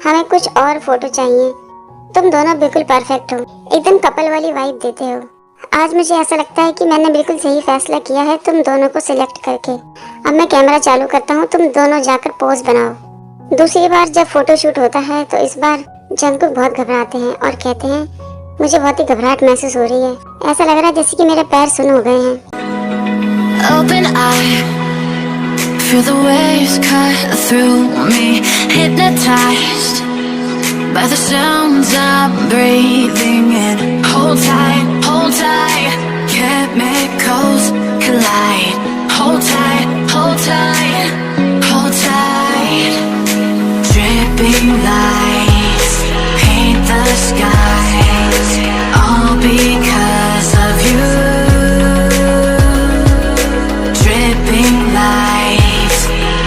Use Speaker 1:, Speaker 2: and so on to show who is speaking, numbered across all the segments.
Speaker 1: हमें कुछ और फोटो चाहिए। तुम दोनों बिल्कुल परफेक्ट हो, एकदम कपल वाली वाइब देते हो। आज मुझे ऐसा लगता है कि मैंने बिल्कुल सही फैसला किया है तुम दोनों को सिलेक्ट करके। अब मैं कैमरा चालू करता हूँ, तुम दोनों जाकर पोज बनाओ। दूसरी बार जब फोटो शूट होता है तो इस बार जंकुक बहुत घबराते हैं और कहते हैं मुझे बहुत ही घबराहट महसूस हो रही है। ऐसा लग रहा है जैसे कि मेरे पैर सुन्न हो गए हैं।
Speaker 2: Open eye, feel the waves cut through me, hypnotized by the sounds I'm breathing in. Hold tight, chemicals collide. Hold tight, hold tight. Dripping lights paint the skies, all because of you. Dripping lights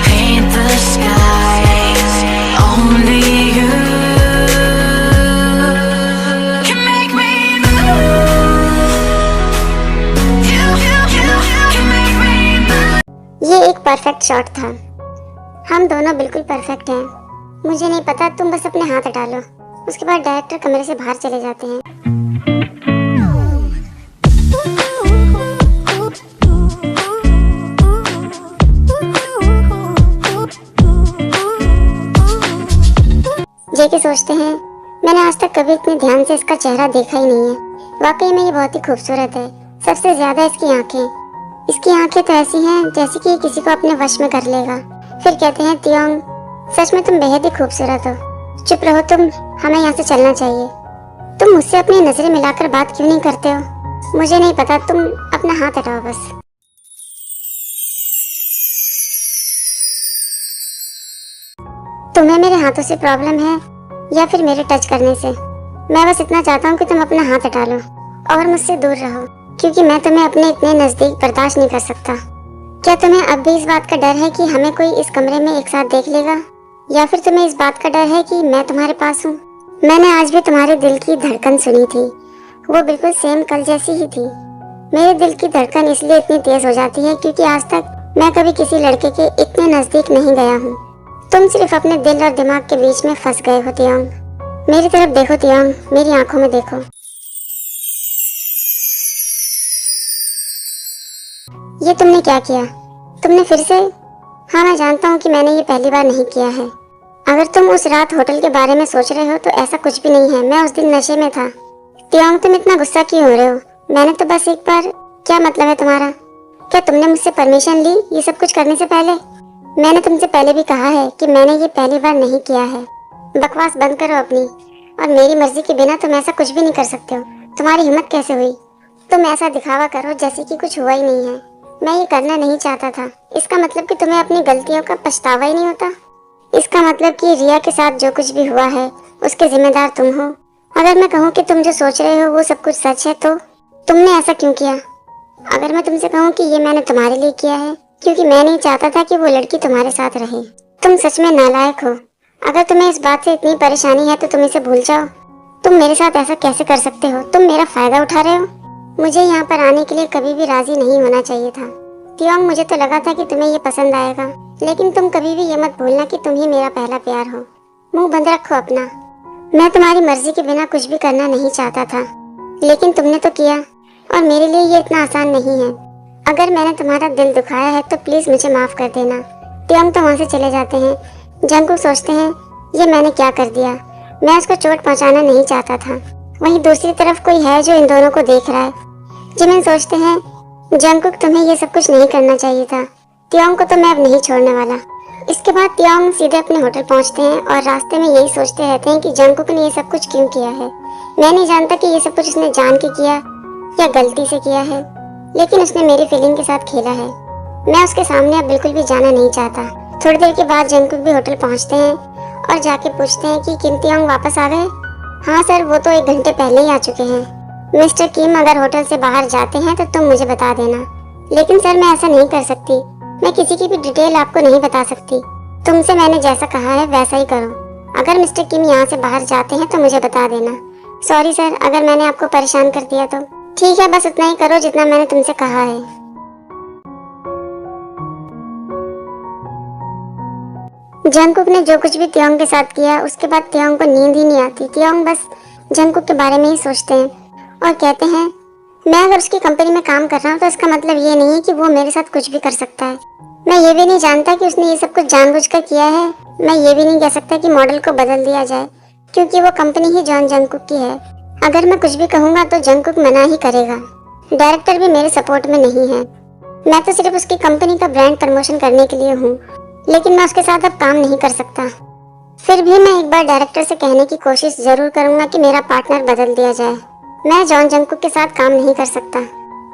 Speaker 2: paint the skies, only you can make me move. You can make me move.
Speaker 1: ये एक perfect shot था। हम दोनों बिल्कुल perfect हैं। मुझे नहीं पता, तुम बस अपने हाथ हटा लो। उसके बाद डायरेक्टर कमरे से बाहर चले जाते हैं। जेके सोचते हैं मैंने आज तक कभी इतने ध्यान से इसका चेहरा देखा ही नहीं है। वाकई में ये बहुत ही खूबसूरत है। सबसे ज्यादा इसकी आंखें। इसकी आंखें तो ऐसी हैं जैसे कि किसी को अपने वश में कर लेगा। फिर कहते हैं तियोंग, सच में तुम बेहद ही खूबसूरत हो। चुप रहो तुम, हमें यहाँ से चलना चाहिए। तुम मुझसे अपनी नजरें मिलाकर बात क्यों नहीं करते हो? मुझे नहीं पता, तुम अपना हाथ हटाओ बस। तुम्हें मेरे हाथों से प्रॉब्लम है या फिर मेरे टच करने से? मैं बस इतना चाहता हूँ कि तुम अपना हाथ हटा लो और मुझसे दूर रहो, क्योंकि मैं तुम्हें अपने इतने नजदीक बर्दाश्त नहीं कर सकता। क्या तुम्हें अब भी इस बात का डर है कि हमें कोई इस कमरे में एक साथ देख लेगा, या फिर तुम्हें इस बात का डर है कि मैं तुम्हारे पास हूँ? मैंने आज भी तुम्हारे दिल की धड़कन सुनी थी, वो बिल्कुल सेम कल जैसी ही थी। मेरे दिल की धड़कन इसलिए इतनी तेज हो जाती है क्योंकि आज तक मैं कभी किसी लड़के के इतने नजदीक नहीं गया हूँ। तुम सिर्फ अपने दिल और दिमाग के बीच में फंस गए हो तियोंग। मेरी तरफ देखो तियोंग, मेरी आंखों में देखो। ये तुमने क्या किया? तुमने फिर से? हाँ, मैं जानता हूँ कि मैंने ये पहली बार नहीं किया है। अगर तुम उस रात होटल के बारे में सोच रहे हो तो ऐसा कुछ भी नहीं है। मैं उस दिन नशे में था। तियोंग, तुम इतना गुस्सा क्यों हो रहे हो? मैंने तो बस एक बार। क्या मतलब है तुम्हारा? क्या तुमने मुझसे परमिशन ली ये सब कुछ करने से पहले? मैंने तुमसे पहले भी कहा है कि मैंने ये पहली बार नहीं किया है। बकवास बंद करो अपनी, और मेरी मर्जी के बिना तुम ऐसा कुछ भी नहीं कर सकते हो। तुम्हारी हिम्मत कैसे हुई? तुम ऐसा दिखावा करो जैसे कि कुछ हुआ ही नहीं है। मैं ये करना नहीं चाहता था। इसका मतलब कि तुम्हें अपनी गलतियों का पछतावा ही नहीं होता? इसका मतलब कि रिया के साथ जो कुछ भी हुआ है उसके जिम्मेदार तुम हो। अगर मैं कहूँ कि तुम जो सोच रहे हो वो सब कुछ सच है तो तुमने ऐसा क्यों किया? अगर मैं तुमसे कहूँ कि ये मैंने तुम्हारे लिए किया है क्योंकि मैं नहीं चाहता था कि वो लड़की तुम्हारे साथ रहे, तुम सच में नालायक हो। अगर तुम्हें इस बात से इतनी परेशानी है तो तुम इसे भूल जाओ। तुम मेरे साथ ऐसा कैसे कर सकते हो? तुम मेरा फायदा उठा रहे हो। मुझे यहाँ पर आने के लिए कभी भी राजी नहीं होना चाहिए था। तियोंग, मुझे तो लगा था कि तुम्हें ये पसंद आएगा, लेकिन तुम कभी भी ये मत भूलना कि तुम ही मेरा पहला प्यार हो। मुंह बंद रखो अपना। मैं तुम्हारी मर्जी के बिना कुछ भी करना नहीं चाहता था, लेकिन तुमने तो किया, और मेरे लिए ये इतना आसान नहीं है। अगर मैंने तुम्हारा दिल दुखाया है तो प्लीज मुझे माफ कर देना। तियोंग तो वहाँ से चले जाते हैं। जंकुक सोचते हैं ये मैंने क्या कर दिया। मैं उसको चोट पहुँचाना नहीं चाहता था। वहीं दूसरी तरफ कोई है जो इन दोनों को देख रहा है। जिमिन सोचते हैं जंकुक, तुम्हें ये सब कुछ नहीं करना चाहिए था। तियोंग को तो मैं अब नहीं छोड़ने वाला। इसके बाद तियोंग सीधे अपने होटल पहुंचते हैं और रास्ते में यही सोचते रहते हैं कि जंकुक ने ये सब कुछ क्यों किया है। मैं नहीं जानता कि ये सब कुछ उसने जान के किया या गलती से किया है, लेकिन उसने मेरी फीलिंग के साथ खेला है। मैं उसके सामने अब बिल्कुल भी जाना नहीं चाहता। थोड़ी देर के बाद जंकुक भी होटल पहुंचते हैं और जाके पूछते हैं कि किम तियोंग वापस आ गए? हाँ सर, वो तो 1 घंटे पहले ही आ चुके हैं। मिस्टर किम, अगर होटल से बाहर जाते हैं तो तुम मुझे बता देना। लेकिन सर, मैं ऐसा नहीं कर सकती। मैं किसी की भी डिटेल आपको नहीं बता सकती। तुमसे मैंने जैसा कहा है वैसा ही करो। अगर मिस्टर किम यहाँ से बाहर जाते हैं तो मुझे बता देना। सॉरी सर, अगर मैंने आपको परेशान कर दिया तो। ठीक है, बस उतना ही करो जितना मैंने तुमसे कहा है। जंगकुक ने जो कुछ भी त्योंग के साथ किया, उसके बाद त्योंग को नींद ही नहीं आती। त्योंग बस जंगकुक के बारे में ही सोचते हैं और कहते हैं मैं अगर उसकी कंपनी में काम कर रहा हूँ तो इसका मतलब ये नहीं है कि वो मेरे साथ कुछ भी कर सकता है। मैं ये भी नहीं जानता कि उसने ये सब कुछ जानबूझकर किया है। मैं ये भी नहीं कह सकता कि मॉडल को बदल दिया जाए, क्योंकि वो कंपनी ही जॉन जंगकुक की है। अगर मैं कुछ भी कहूँगा तो जंगकुक मना ही करेगा। डायरेक्टर भी मेरे सपोर्ट में नहीं है। मैं तो सिर्फ उसकी कंपनी का ब्रांड प्रमोशन करने के लिए हूँ, लेकिन मैं उसके साथ अब काम नहीं कर सकता। फिर भी मैं एक बार डायरेक्टर से कहने की कोशिश जरूर करूंगा कि मेरा पार्टनर बदल दिया जाए। मैं जॉन जंगकुक के साथ काम नहीं कर सकता।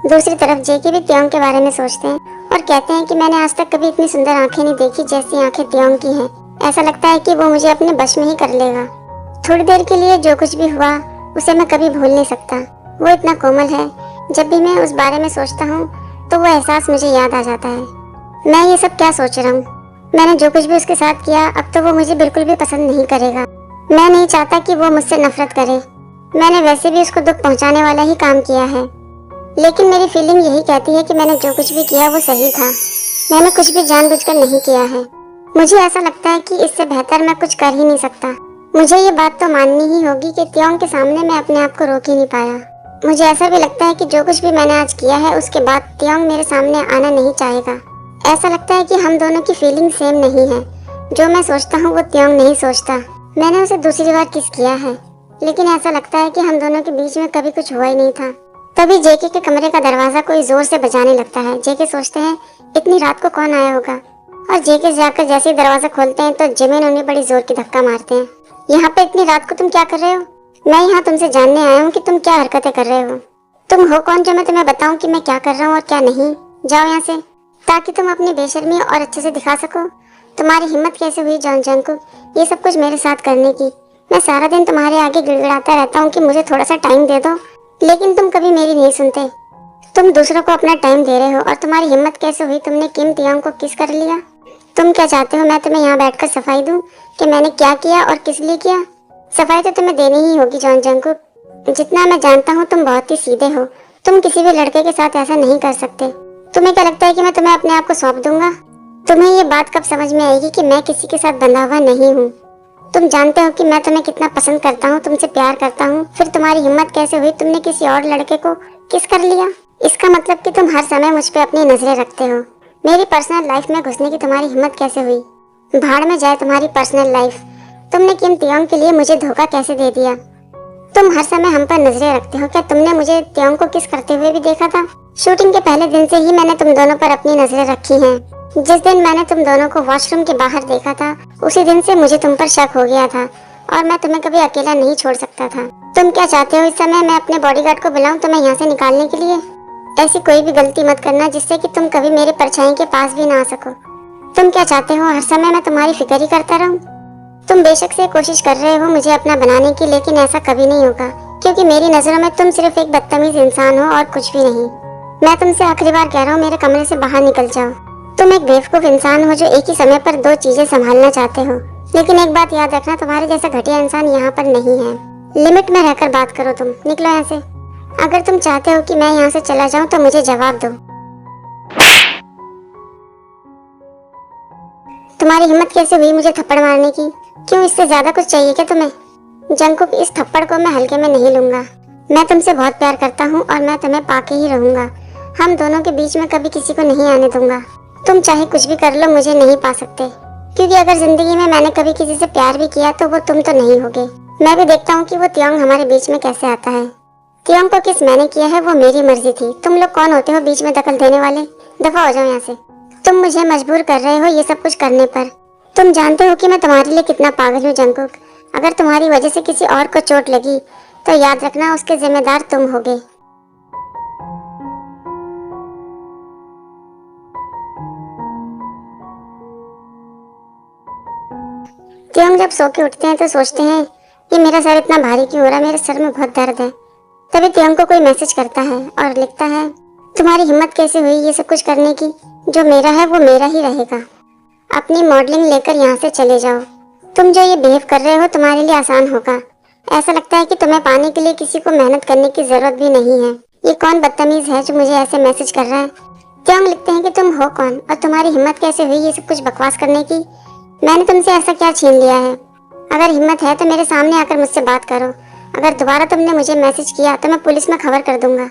Speaker 1: दूसरी तरफ जेके भी त्योंग के बारे में सोचते हैं और कहते हैं कि मैंने आज तक कभी इतनी सुंदर आंखें नहीं देखी जैसी आंखें त्योंग की हैं। ऐसा लगता है कि वो मुझे अपने बस में ही कर लेगा। थोड़ी देर के लिए जो कुछ भी हुआ उसे मैं कभी भूल नहीं सकता। वो इतना कोमल है, जब भी मैं उस बारे में सोचता हूँ तो वो एहसास मुझे याद आ जाता है। मैं ये सब क्या सोच रहा हूँ? मैंने जो कुछ भी उसके साथ किया, अब तो वो मुझे बिल्कुल भी पसंद नहीं करेगा। मैं नहीं चाहता कि वो मुझसे नफरत करे। मैंने वैसे भी उसको दुख पहुंचाने वाला ही काम किया है, लेकिन मेरी फीलिंग यही कहती है कि मैंने जो कुछ भी किया वो सही था। मैंने कुछ भी जानबूझकर नहीं किया है। मुझे ऐसा लगता है कि इससे बेहतर मैं कुछ कर ही नहीं सकता। मुझे ये बात तो माननी ही होगी कि त्योंग के सामने मैं अपने आप को रोक ही नहीं पाया। मुझे ऐसा भी लगता है कि जो कुछ भी मैंने आज किया है उसके बाद त्योंग मेरे सामने आना नहीं चाहेगा। ऐसा लगता है कि हम दोनों की फीलिंग सेम नहीं है। जो मैं सोचता हूँ वो त्योंग नहीं सोचता। मैंने उसे दूसरी बार किस किया है, लेकिन ऐसा लगता है कि हम दोनों के बीच में कभी कुछ हुआ ही नहीं था। तभी जेके के कमरे का दरवाजा कोई जोर से बजाने लगता है। जेके सोचते हैं इतनी रात को कौन आया होगा, और जेके जाकर जैसे ही दरवाजा खोलते हैं तो जिमिन उन्हें बड़ी जोर की धक्का मारते हैं। यहाँ पे इतनी रात को तुम क्या कर रहे हो? मैं यहाँ तुमसे जानने आया हूँ कि तुम क्या हरकतें कर रहे हो। तुम हो कौन जो मैं तुम्हें बताऊँ कि मैं क्या कर रहा हूँ और क्या नहीं? जाओ यहाँ से, ताकि तुम अपनी बेशर्मी और अच्छे से दिखा सको। तुम्हारी हिम्मत कैसे हुई जॉन जंगकुक ये सब कुछ मेरे साथ करने की? मैं सारा दिन तुम्हारे आगे गिड़गिड़ाता रहता हूँ कि मुझे थोड़ा सा टाइम दे दो, लेकिन तुम कभी मेरी नहीं सुनते। तुम दूसरों को अपना टाइम दे रहे हो, और तुम्हारी हिम्मत कैसे हुई तुमने किम तियांग को किस कर लिया? तुम क्या चाहते हो मैं तुम्हें यहाँ बैठकर सफाई दूं कि मैंने क्या किया और किस लिए किया? सफाई तो तुम्हें देनी ही होगी जॉन जंगकुक। जितना मैं जानता हूँ तुम बहुत ही सीधे हो। तुम किसी भी लड़के के साथ ऐसा नहीं कर सकते। तुम्हें क्या लगता है कि मैं तुम्हें अपने आप को सौंप दूंगा? तुम्हें ये बात कब समझ में आएगी कि मैं किसी के साथ बंधा हुआ नहीं हूँ? तुम जानते हो कि मैं तुम्हें कितना पसंद करता हूँ, तुमसे प्यार करता हूँ। फिर तुम्हारी हिम्मत कैसे हुई तुमने किसी और लड़के को किस कर लिया? इसका मतलब कि तुम हर समय मुझ पे अपनी नजरें रखते हो। मेरी पर्सनल लाइफ में घुसने की तुम्हारी हिम्मत कैसे हुई? भाड़ में जाए तुम्हारी पर्सनल लाइफ। तुमने किम तियांग के लिए मुझे धोखा कैसे दे दिया? तुम हर समय हम पर नजरें रखते हो। क्या तुमने मुझे तियांग को किस करते हुए भी देखा था? शूटिंग के पहले दिन से ही मैंने तुम दोनों पर अपनी नजरें रखी हैं। जिस दिन मैंने तुम दोनों को वॉशरूम के बाहर देखा था, उसी दिन से मुझे तुम पर शक हो गया था, और मैं तुम्हें कभी अकेला नहीं छोड़ सकता था। तुम क्या चाहते हो इस समय मैं अपने बॉडीगार्ड को बुलाऊं तुम्हें यहाँ से निकालने के लिए? ऐसी कोई भी गलती मत करना जिससे कि तुम कभी मेरे परछाई के पास भी ना आ सको। तुम क्या चाहते हो हर समय मैं तुम्हारी फिक्र ही करता रहूं? तुम बेशक से कोशिश कर रहे हो मुझे अपना बनाने की, लेकिन ऐसा कभी नहीं होगा, क्योंकि मेरी नजरों में तुम सिर्फ एक बदतमीज इंसान हो और कुछ भी नहीं। मैं तुमसे आखिरी बार कह रहा हूँ मेरे कमरे से बाहर निकल जाओ। तुम एक बेवकूफ इंसान हो जो एक ही समय पर दो चीजें संभालना चाहते हो, लेकिन एक बात याद रखना तुम्हारे जैसा घटिया इंसान यहाँ पर नहीं है। लिमिट में रहकर बात करो। तुम निकलो यहाँ से। अगर तुम चाहते हो कि मैं यहाँ से चला जाऊँ तो मुझे जवाब दो। तुम्हारी हिम्मत कैसे हुई मुझे थप्पड़ मारने की? क्यों, इससे ज्यादा कुछ चाहिए क्या तुम्हें? जंगकुक, इस थप्पड़ को मैं हल्के में नहीं लूंगा। मैं तुमसे बहुत प्यार करता हूँ और मैं तुम्हें पाके ही रहूंगा। हम दोनों के बीच में कभी किसी को नहीं आने दूंगा। तुम चाहे कुछ भी कर लो, मुझे नहीं पा सकते, क्योंकि अगर जिंदगी में मैंने कभी किसी से प्यार भी किया तो वो तुम तो नहीं होगे। मैं भी देखता हूँ कि वो तियांग हमारे बीच में कैसे आता है। तियांग को किस मैंने किया है वो मेरी मर्जी थी। तुम लोग कौन होते हो बीच में दखल देने वाले? दफा हो जाओ यहाँ से। तुम मुझे मजबूर कर रहे हो ये सब कुछ करने पर। तुम जानते हो कि मैं तुम्हारे लिए कितना पागल हूँ जंगकुक। अगर तुम्हारी वजह से किसी और को चोट लगी तो याद रखना उसके जिम्मेदार तुम होगे। तियांग जब सो के उठते हैं तो सोचते हैं कि मेरा सर इतना भारी क्यों हो रहा है, मेरे सर में बहुत दर्द है। तभी तियांग को कोई मैसेज करता है और लिखता है, तुम्हारी हिम्मत कैसे हुई ये सब कुछ करने की? जो मेरा है वो मेरा ही रहेगा। अपनी मॉडलिंग लेकर यहाँ से चले जाओ। तुम जो ये बिहेव कर रहे हो तुम्हारे लिए आसान होगा। ऐसा लगता है कि तुम्हें पाने के लिए किसी को मेहनत करने की जरूरत भी नहीं है। ये कौन बदतमीज है जो मुझे ऐसे मैसेज कर रहा है? तियांग लिखते हैं कि तुम हो कौन और तुम्हारी हिम्मत कैसे हुई ये सब कुछ बकवास करने की? मैंने तुमसे ऐसा क्या छीन लिया है? अगर हिम्मत है तो मेरे सामने आकर मुझसे बात करो। अगर दोबारा तुमने मुझे मैसेज किया तो मैं पुलिस में खबर कर दूंगा।